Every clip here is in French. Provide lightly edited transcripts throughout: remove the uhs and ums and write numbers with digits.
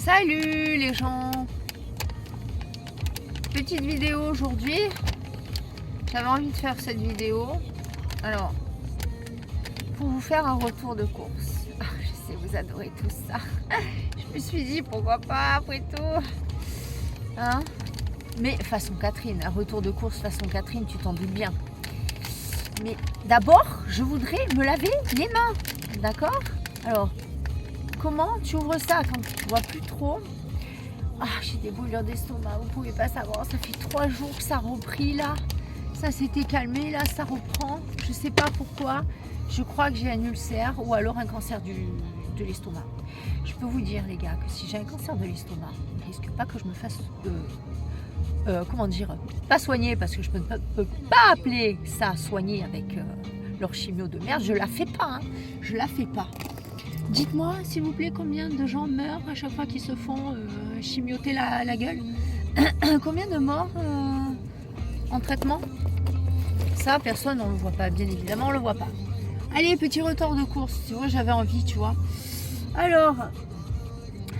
Salut les gens. Petite vidéo aujourd'hui. J'avais envie de faire cette vidéo. Alors, pour vous faire un retour de course. Je sais, vous adorez tout ça. Je me suis dit, pourquoi pas après tout. Hein? Mais façon Catherine, un retour de course façon Catherine, tu t'en doutes bien. Mais d'abord, je voudrais me laver les mains. D'accord? Alors, comment tu ouvres ça quand tu ne vois plus trop? Ah, j'ai des brûlures d'estomac, vous pouvez pas savoir. Ça fait 3 jours que ça a repris là. Ça s'était calmé, là ça reprend. Je sais pas pourquoi. Je crois que j'ai un ulcère ou alors un cancer de l'estomac. Je peux vous dire les gars que si j'ai un cancer de l'estomac, il ne risque pas que je me fasse comment dire, pas soigner parce que je peux pas appeler ça soigner avec leur chimio de merde. Je la fais pas, hein. Je la fais pas. Dites-moi s'il vous plaît combien de gens meurent à chaque fois qu'ils se font chimioter la gueule. Combien de morts en traitement? Ça personne on le voit pas, bien évidemment on le voit pas. Allez, petit retour de course, tu vois, j'avais envie, tu vois. Alors,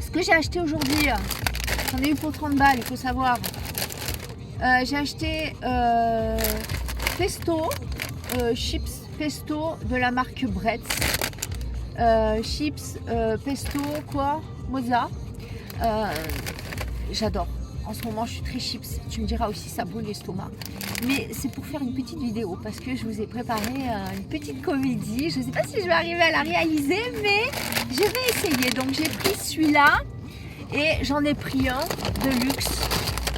ce que j'ai acheté aujourd'hui, j'en ai eu pour 30 balles, il faut savoir. J'ai acheté pesto, chips pesto de la marque Bretz. Chips pesto, quoi, mozza. J'adore. En ce moment, je suis très chips. Tu me diras aussi, ça brûle l'estomac. Mais c'est pour faire une petite vidéo parce que je vous ai préparé une petite comédie. Je ne sais pas si je vais arriver à la réaliser, mais je vais essayer. Donc, j'ai pris celui-là et j'en ai pris un de luxe.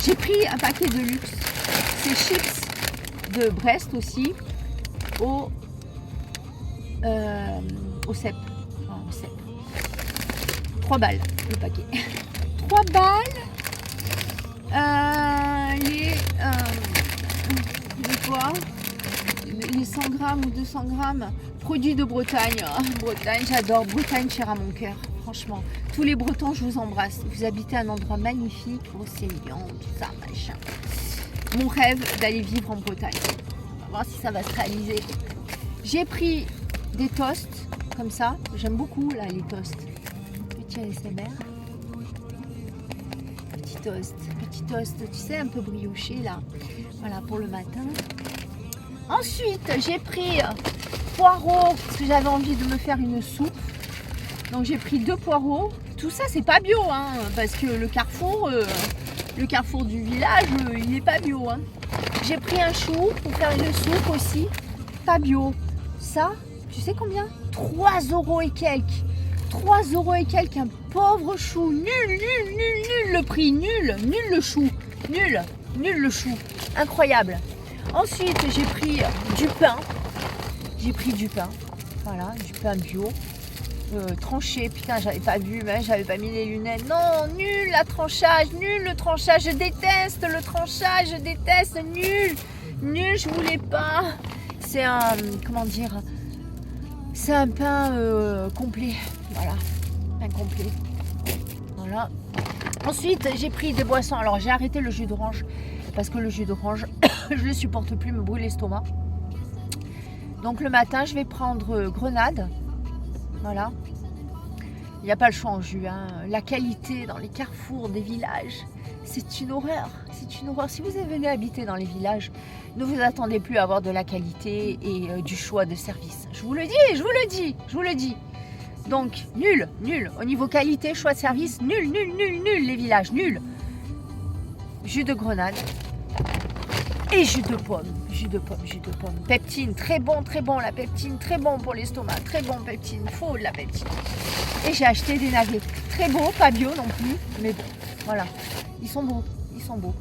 J'ai pris un paquet de luxe. C'est chips de Brest aussi au cèpe. Enfin, au cèpe. 3 balles le paquet. 3 balles. Les 100 grammes ou 200 grammes produits de Bretagne. Oh, Bretagne, j'adore. Bretagne, chère à mon cœur. Franchement, tous les Bretons, je vous embrasse. Vous habitez un endroit magnifique, Océan, tout ça, machin. Mon rêve d'aller vivre en Bretagne. On va voir si ça va se réaliser. J'ai pris des toasts comme ça. J'aime beaucoup là les toasts. Petit ASMR. Petit toast, tu sais, un peu brioché là. Voilà pour le matin. Ensuite, j'ai pris poireaux parce que j'avais envie de me faire une soupe. Donc j'ai pris 2 poireaux. Tout ça, c'est pas bio, hein, parce que le carrefour du village, il n'est pas bio. Hein. J'ai pris un chou pour faire une soupe aussi, pas bio. Ça, tu sais combien? 3 € et quelques. 3 € et quelques, un pauvre chou. Nul le prix, nul le chou. Nul le chou. Incroyable. Ensuite, j'ai pris du pain. Voilà, du pain bio. Tranché, putain, j'avais pas vu, mais j'avais pas mis les lunettes. Non, nul le tranchage, je déteste le tranchage, nul, je voulais pas. C'est un, comment dire, c'est un pain complet, voilà, pain complet, voilà. Ensuite, j'ai pris des boissons, alors j'ai arrêté le jus d'orange, parce que le jus d'orange, je le supporte plus, me brûle l'estomac. Donc le matin, je vais prendre grenade. Voilà. Il n'y a pas le choix en jus. Hein. La qualité dans les carrefours des villages, c'est une horreur. Si vous venez habiter dans les villages, ne vous attendez plus à avoir de la qualité et du choix de service. Je vous le dis. Donc, nul. Au niveau qualité, choix de service, nul, les villages, nul. Jus de grenade. Et jus de pomme. Peptine, très bon la peptine, très bon pour l'estomac, très bon peptine, faut de la peptine. Et j'ai acheté des nuggets, très beaux, pas bio non plus, mais bon, voilà, ils sont beaux,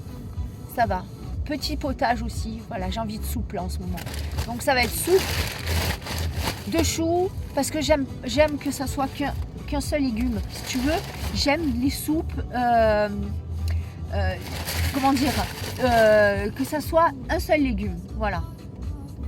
ça va. Petit potage aussi, voilà, j'ai envie de soupe là en ce moment. Donc ça va être soupe de choux, parce que j'aime que ça soit qu'un seul légume. Si tu veux, j'aime les soupes, comment dire, que ça soit un seul légume, voilà.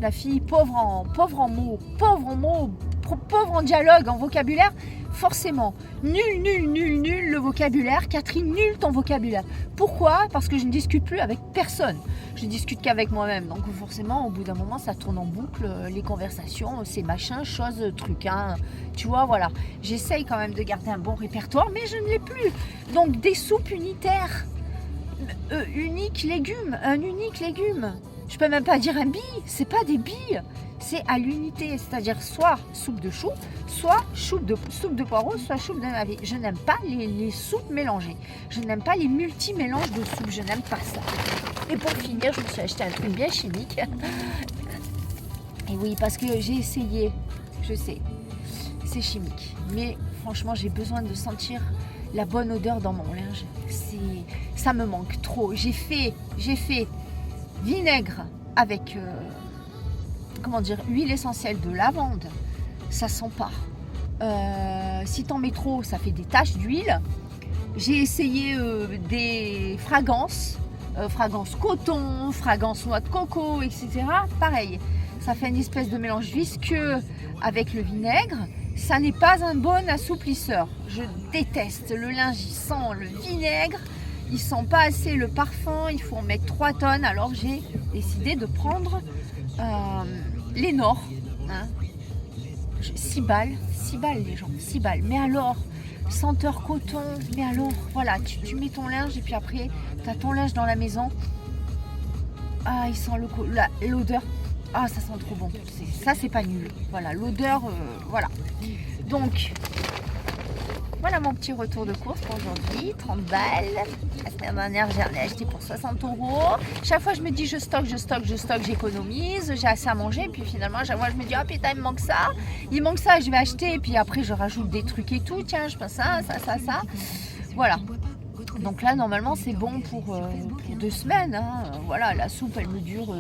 La fille pauvre en mots, pauvre en dialogue, en vocabulaire, forcément. Nul, nul, nul, nul le vocabulaire. Catherine, nul ton vocabulaire. Pourquoi? Parce que je ne discute plus avec personne. Je discute qu'avec moi-même. Donc forcément, au bout d'un moment, ça tourne en boucle. Les conversations, ces machins, choses, trucs. Hein. Tu vois, voilà. J'essaye quand même de garder un bon répertoire, mais je ne l'ai plus. Donc des soupes unitaires. Unique légume. Un unique légume. Je peux même pas dire un bille, c'est pas des billes, c'est à l'unité, c'est-à-dire soit soupe de chou, soit soupe de poireaux, soit soupe de navet. Je n'aime pas les soupes mélangées, je n'aime pas les multi-mélanges de soupes, je n'aime pas ça. Et pour finir, je me suis acheté un truc bien chimique. Et oui, parce que j'ai essayé, je sais, c'est chimique, mais franchement, j'ai besoin de sentir la bonne odeur dans mon linge. Ça me manque trop. J'ai fait vinaigre avec huile essentielle de lavande, ça sent pas. Si t'en mets trop, ça fait des taches d'huile. J'ai essayé des fragrances, coton, fragrances noix de coco, etc. Pareil, ça fait une espèce de mélange visqueux avec le vinaigre. Ça n'est pas un bon assouplisseur. Je déteste. Le linge, il sent le vinaigre. Il sent pas assez le parfum, il faut en mettre 3 tonnes. Alors j'ai décidé de prendre les Nord. Hein. 6 balles les gens, 6 balles. Mais alors, senteur coton, mais alors, voilà, tu mets ton linge et puis après, tu as ton linge dans la maison. Ah, il sent l'odeur. Ah, ça sent trop bon. Ça, c'est pas nul. Voilà, l'odeur, voilà. Donc, voilà mon petit retour de course pour aujourd'hui, 30 balles. La semaine dernière, j'en ai acheté pour 60 €. Chaque fois, je me dis, je stocke, j'économise, j'ai assez à manger. Et puis finalement, chaque fois, je me dis, ah putain, il me manque ça. Je vais acheter. Et puis après, je rajoute des trucs et tout. Tiens, je pense ça. Voilà. Donc là, normalement, c'est bon pour 2 semaines. Hein. Voilà, la soupe, elle me dure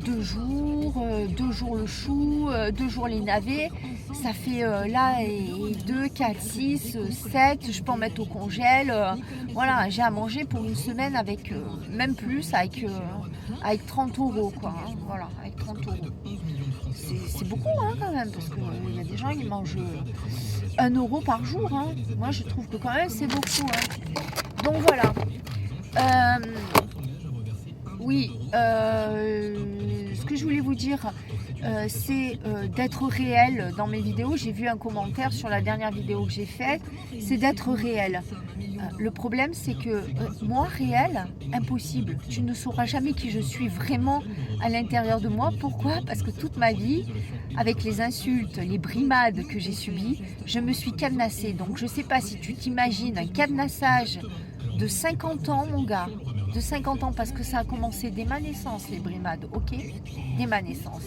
2 jours. 2 jours le chou, 2 jours les navets. Ça fait là, et 2, 4, 6, 7. Je peux en mettre au congèle. Voilà, j'ai à manger pour une semaine avec, même plus, avec 30 € quoi. Hein. Voilà, avec 30 €. C'est beaucoup hein, quand même, parce qu'il y a des gens qui mangent 1 € par jour. Hein. Moi, je trouve que quand même, c'est beaucoup. Hein. Donc voilà. Oui, ce que je voulais vous dire, c'est d'être réel dans mes vidéos. J'ai vu un commentaire sur la dernière vidéo que j'ai faite, c'est d'être réel. Le problème, c'est que moi, réel, impossible. Tu ne sauras jamais qui je suis vraiment à l'intérieur de moi. Pourquoi? Parce que toute ma vie, avec les insultes, les brimades que j'ai subies, je me suis cadenassée. Donc, je ne sais pas si tu t'imagines un cadenassage de 50 ans, mon gars. De 50 ans, parce que ça a commencé dès ma naissance, les brimades, ok? Dès ma naissance.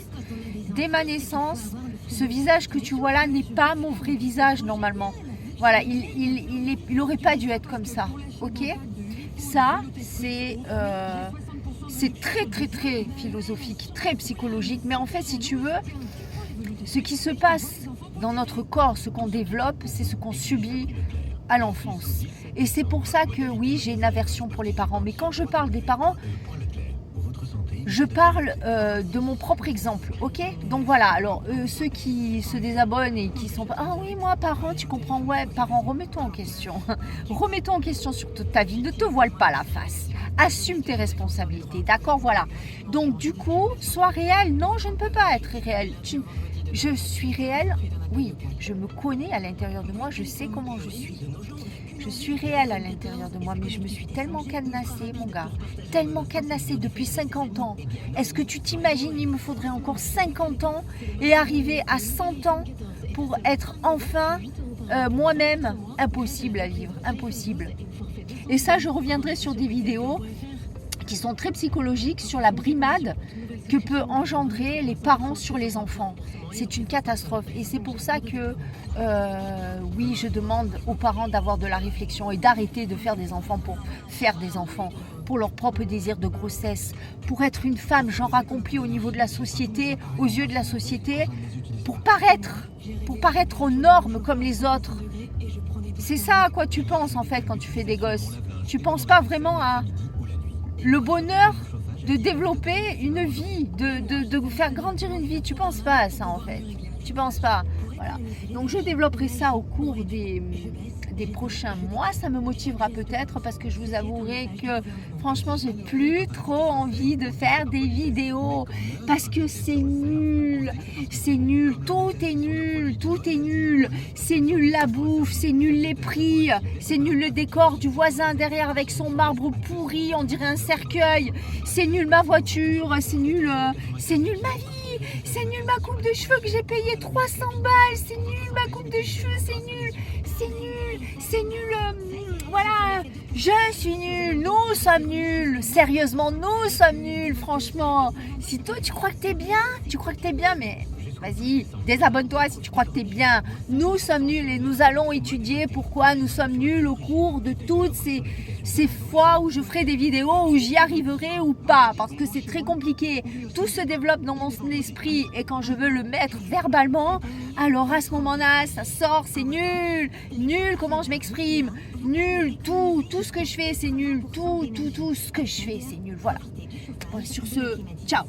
Dès ma naissance, ce visage que tu vois là n'est pas mon vrai visage, normalement. Voilà, il n'aurait pas dû être comme ça, ok? Ça, c'est très, très, très philosophique, très psychologique. Mais en fait, si tu veux, ce qui se passe dans notre corps, ce qu'on développe, c'est ce qu'on subit à l'enfance. Et c'est pour ça que oui, j'ai une aversion pour les parents. Mais quand je parle des parents, je parle de mon propre exemple, ok? Donc voilà, alors ceux qui se désabonnent et qui sont... Ah oui, moi, parent, tu comprends? Ouais, parent, remets-toi en question. Remets-toi en question sur toute ta vie. Ne te voile pas la face. Assume tes responsabilités, d'accord? Voilà. Donc du coup, sois réel. Non, je ne peux pas être réel. Je suis réel. Oui, je me connais à l'intérieur de moi. Je sais comment je suis. Je suis réelle à l'intérieur de moi, mais je me suis tellement cadenassée, mon gars, tellement cadenassée depuis 50 ans. Est-ce que tu t'imagines, il me faudrait encore 50 ans et arriver à 100 ans pour être enfin moi-même? Impossible à vivre, impossible. Et ça, je reviendrai sur des vidéos qui sont très psychologiques sur la brimade que peut engendrer les parents sur les enfants. C'est une catastrophe et c'est pour ça que oui, je demande aux parents d'avoir de la réflexion et d'arrêter de faire des enfants pour faire des enfants, pour leur propre désir de grossesse, pour être une femme genre accomplie au niveau de la société, aux yeux de la société, pour paraître aux normes comme les autres. C'est ça à quoi tu penses en fait quand tu fais des gosses. Tu penses pas vraiment à le bonheur de développer une vie, de faire grandir une vie. Tu penses pas à ça en fait. Tu penses pas. Voilà. Donc je développerai ça au cours des prochains mois. Ça me motivera peut-être parce que je vous avouerai que franchement j'ai plus trop envie de faire des vidéos parce que c'est nul, tout est nul, c'est nul la bouffe, c'est nul les prix, c'est nul le décor du voisin derrière avec son marbre pourri, on dirait un cercueil, c'est nul ma voiture, c'est nul ma vie, c'est nul ma coupe de cheveux que j'ai payé 300 balles, c'est nul ma coupe de cheveux, c'est nul, voilà, je suis nul, nous sommes nuls, sérieusement, nous sommes nuls, franchement. Si toi tu crois que t'es bien, mais vas-y, désabonne-toi si tu crois que t'es bien. Nous sommes nuls et nous allons étudier pourquoi nous sommes nuls au cours de toutes ces fois où je ferai des vidéos où j'y arriverai ou pas, parce que c'est très compliqué. Tout se développe dans mon esprit et quand je veux le mettre verbalement, alors à ce moment-là, ça sort, c'est nul, comment je m'exprime, nul, tout ce que je fais, c'est nul, tout ce que je fais, c'est nul, voilà. Sur ce, ciao.